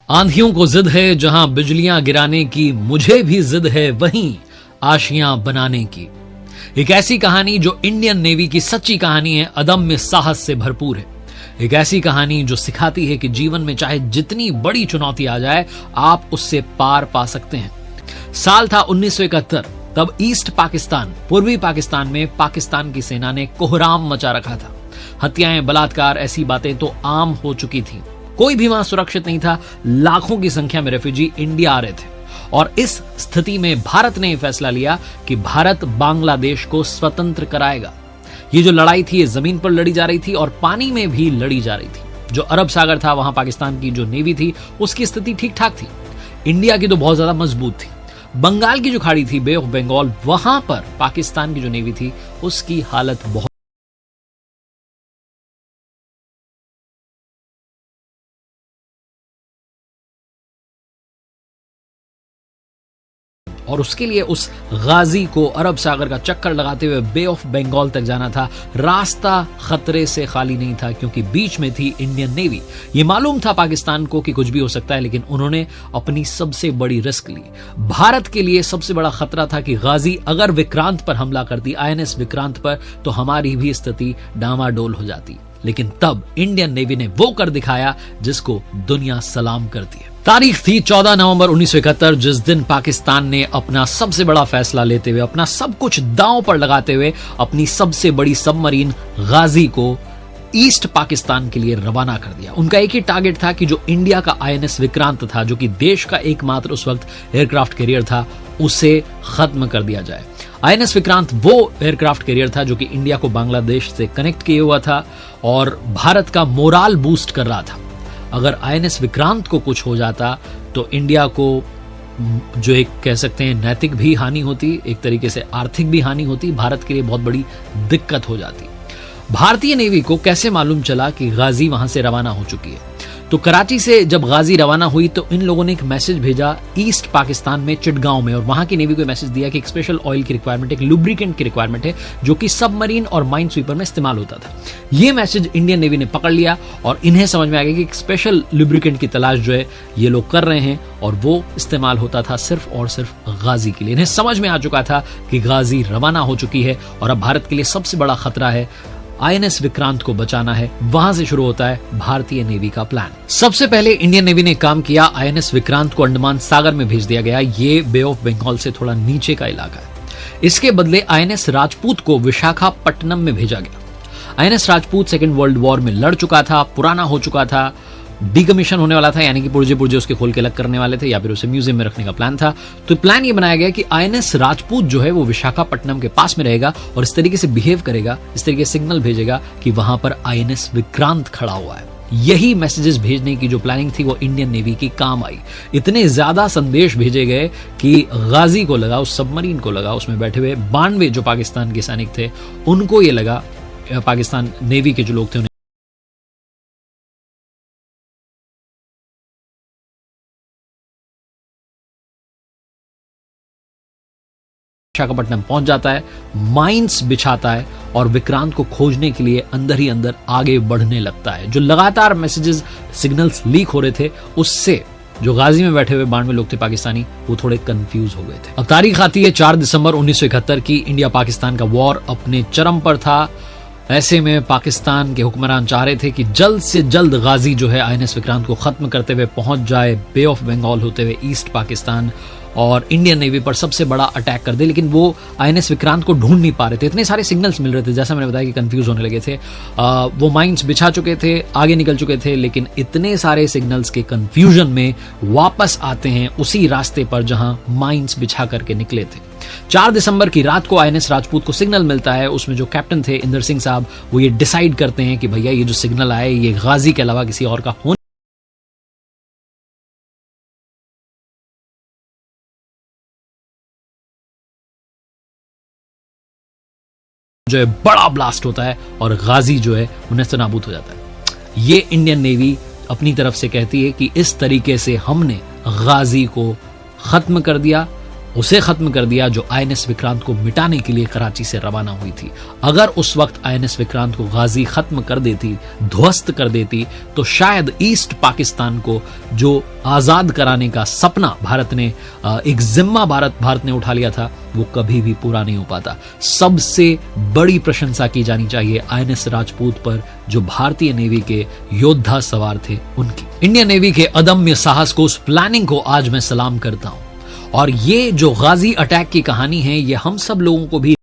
आंधियों को जिद है जहां बिजलियां गिराने की, मुझे भी जिद है वहीं आशियां बनाने की। एक ऐसी कहानी जो इंडियन नेवी की सच्ची कहानी है, अदम्य साहस से भरपूर है। एक ऐसी कहानी जो सिखाती है कि जीवन में चाहे जितनी बड़ी चुनौती आ जाए, आप उससे पार पा सकते हैं। साल था 1971। तब ईस्ट पाकिस्तान, पूर्वी पाकिस्तान में पाकिस्तान की सेना ने कोहराम मचा रखा था। हत्याएं, बलात्कार, ऐसी बातें तो आम हो चुकी थी। कोई भी वहां सुरक्षित नहीं था। लाखों की संख्या में रेफ्यूजी इंडिया आ रहे थे और इस स्थिति में भारत ने यह फैसला लिया कि भारत बांग्लादेश को स्वतंत्र कराएगा। ये जो लड़ाई थी, ये जमीन पर लड़ी जा रही थी और पानी में भी लड़ी जा रही थी। जो अरब सागर था, वहां पाकिस्तान की जो नेवी थी उसकी स्थिति ठीक ठाक थी। इंडिया की तो बहुत ज्यादा मजबूत थी। बंगाल की जो खाड़ी थी, बे ऑफ बंगाल, वहां पर पाकिस्तान की जो नेवी थी उसकी हालत बहुत, और उसके लिए उस गाजी को अरब सागर का चक्कर लगाते हुए बे ऑफ बंगाल तक जाना था। रास्ता खतरे से खाली नहीं था क्योंकि बीच में थी इंडियन नेवी। ये मालूम था पाकिस्तान को कि कुछ भी हो सकता है, लेकिन उन्होंने अपनी सबसे बड़ी रिस्क ली। भारत के लिए सबसे बड़ा खतरा था कि गाजी अगर विक्रांत पर हमला करती, INS विक्रांत पर, तो हमारी भी स्थिति डामाडोल हो जाती। लेकिन तब इंडियन नेवी ने वो कर दिखाया जिसको दुनिया सलाम करती है। तारीख थी 14 नवंबर 1971, जिस दिन पाकिस्तान ने अपना सबसे बड़ा फैसला लेते हुए, अपना सब कुछ दांव पर लगाते हुए, अपनी सबसे बड़ी सबमरीन गाजी को ईस्ट पाकिस्तान के लिए रवाना कर दिया। उनका एक ही टारगेट था कि जो इंडिया का INS विक्रांत था, जो कि देश का एकमात्र उस वक्त एयरक्राफ्ट कैरियर था, उसे खत्म कर दिया जाए। INS विक्रांत वो एयरक्राफ्ट कैरियर था जो कि इंडिया को बांग्लादेश से कनेक्ट किए हुआ था और भारत का मोराल बूस्ट कर रहा था। अगर INS विक्रांत को कुछ हो जाता तो इंडिया को जो एक कह सकते हैं नैतिक भी हानि होती, एक तरीके से आर्थिक भी हानि होती, भारत के लिए बहुत बड़ी दिक्कत हो जाती। भारतीय नेवी को कैसे मालूम चला कि गाजी वहां से रवाना हो चुकी है? तो कराची से जब गाजी रवाना हुई तो इन लोगों ने एक मैसेज भेजा ईस्ट पाकिस्तान में चिटगांव में, और वहां की नेवी को मैसेज दिया कि एक स्पेशल ऑयल की रिक्वायरमेंट, एक लुब्रिकेंट की रिक्वायरमेंट है जो कि सबमरीन और माइन स्वीपर में इस्तेमाल होता था। ये मैसेज इंडियन नेवी ने पकड़ लिया और इन्हें समझ में आ गया कि एक स्पेशल लुब्रिकेंट की तलाश जो है ये लोग कर रहे हैं और वो इस्तेमाल होता था सिर्फ और सिर्फ गाजी के लिए। इन्हें समझ में आ चुका था कि गाजी रवाना हो चुकी है और अब भारत के लिए सबसे बड़ा खतरा है, INS विक्रांत को बचाना है। वहां से शुरू होता है भारतीय नेवी का प्लान। सबसे पहले इंडियन नेवी ने काम किया, INS विक्रांत को अंडमान सागर में भेज दिया गया। ये बे ऑफ बंगाल से थोड़ा नीचे का इलाका है। इसके बदले INS राजपूत को विशाखापट्टनम में भेजा गया। INS Rajput second world war में लड़ चुका था, पुराना हो चुका था, डिकमीशन होने वाला था, यानी कि पुर्जे उसके खोल के अलग करने वाले थे या फिर उसे म्यूजियम में रखने का प्लान था। तो प्लान ये बनाया गया कि INS राजपूत जो है वो विशाखापट्टनम के पास में रहेगा और इस तरीके से बिहेव करेगा, इस तरीके से सिग्नल भेजेगा कि वहां पर INS विक्रांत खड़ा हुआ है। यही मैसेजेस भेजने की जो प्लानिंग थी वो इंडियन नेवी की काम आई। इतने ज्यादा संदेश भेजे गए कि गाजी को लगा, उस सबमरीन को लगा, उसमें बैठे हुए 92 जो पाकिस्तान के सैनिक थे उनको ये लगा, पाकिस्तान नेवी के जो लोग थे विशाखापट्टनम पहुंच जाता है, माइंस बिछाता है और विक्रांत को खोजने के लिए अंदर ही अंदर आगे बढ़ने लगता है। जो लगातार मैसेजेस, सिग्नल्स लीक हो रहे थे, उससे जो गाजी में बैठे हुए 92 लोग थे पाकिस्तानी, वो थोड़े कंफ्यूज हो गए थे। अब तारीख आती है 4 दिसंबर 1971 की। इंडिया पाकिस्तान का वॉर अपने चरम पर था। ऐसे में पाकिस्तान के हुक्मरान चाह रहे थे कि जल्द से जल्द गाजी जो है INS विक्रांत को खत्म करते हुए पहुंच जाए बे ऑफ बंगाल होते हुए ईस्ट पाकिस्तान और इंडियन नेवी पर सबसे बड़ा अटैक कर दे। लेकिन वो INS विक्रांत को ढूंढ नहीं पा रहे थे, इतने सारे सिग्नल्स मिल रहे थे, जैसा मैंने बताया कि कंफ्यूज होने लगे थे। वो माइंस बिछा चुके थे, आगे निकल चुके थे, लेकिन इतने सारे सिग्नल्स के कंफ्यूजन में वापस आते हैं उसी रास्ते पर जहां माइंस बिछा करके निकले थे। 4 दिसंबर की रात को INS राजपूत को सिग्नल मिलता है। उसमें जो कैप्टन थे इंदर सिंह साहब, वो ये डिसाइड करते हैं कि भैया ये जो सिग्नल आए ये गाजी के अलावा किसी और का हो जो है बड़ा ब्लास्ट होता है और गाजी जो है वो नेस्तनाबूद हो जाता है। ये इंडियन नेवी अपनी तरफ से कहती है कि इस तरीके से हमने गाजी को खत्म कर दिया उसे खत्म कर दिया जो आईएनएस विक्रांत को मिटाने के लिए कराची से रवाना हुई थी। अगर उस वक्त आईएनएस विक्रांत को गाजी खत्म कर देती, ध्वस्त कर देती, तो शायद ईस्ट पाकिस्तान को जो आजाद कराने का सपना भारत ने, एक जिम्मा भारत ने उठा लिया था, वो कभी भी पूरा नहीं हो पाता। सबसे बड़ी प्रशंसा की जानी चाहिए आईएनएस राजपूत पर, जो भारतीय नेवी के योद्धा सवार थे उनकी। इंडियन नेवी के अदम्य साहस को, उस प्लानिंग को आज मैं सलाम करता हूं। और ये जो गाजी अटैक की कहानी है, ये हम सब लोगों को भी